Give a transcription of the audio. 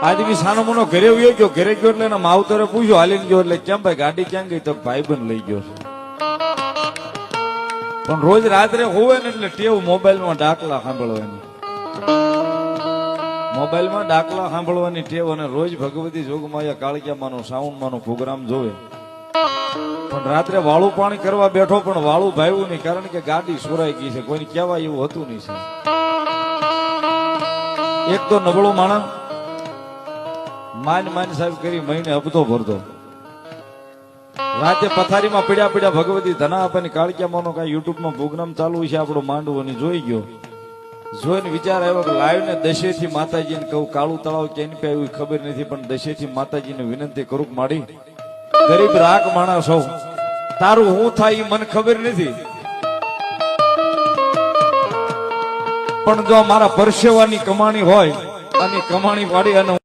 આદમી સાનો મનો ઘરે ગયો ઘરે ગયો એટલે એના માવતરે પૂછ્યું હાલીને ગયો એટલે કેમ ભાઈ ગાડી ક્યાં ગઈ? તો ભાઈબંધ લઈ ગયો છે. પણ રોજ રાત્રે હોવે ને એટલે ટેવ મોબાઈલમાં ડાકલા સાંભળવાની, મોબાઈલમાં ડાકલા સાંભળવાની ટેવ, અને રોજ ભગવતી જોગમાયા કાળિયામાંનો સાઉન્ડમાંનો પ્રોગ્રામ જોવે. પણ રાત્રે વાળું પાણી કરવા બેઠો પણ વાળું ભાવ્યું નહીં, કારણ કે ગાડી સુરાઈ ગઈ છે, કોઈને કહેવાય એવું હતું નહીં. એક તો નબળો માણસ માન સાહેબ કરી મહિને હપ્તો ભરતો, રાતે પથારીમાં પડ્યા ભગવતી ધના આપવાની કાળિયામાંનો કઈ યુટ્યુબમાં પ્રોગ્રામ ચાલુ છે આપણો માંડવોની, જોઈ ગયો. જોઈને વિચાર આવ્યો કે લાઈવ ને દશેથી માતાજીને કહું, કાળું તળાવ કેની પે આવ્યું ખબર નથી, પણ દશેથી માતાજીને વિનંતી કરું માડી ગરીબ રાખ માણસ હોઉં, તારું હું થાય એ મને ખબર નથી, પણ જો મારા પરસેવાની કમાણી હોય અને કમાણી વાળી અને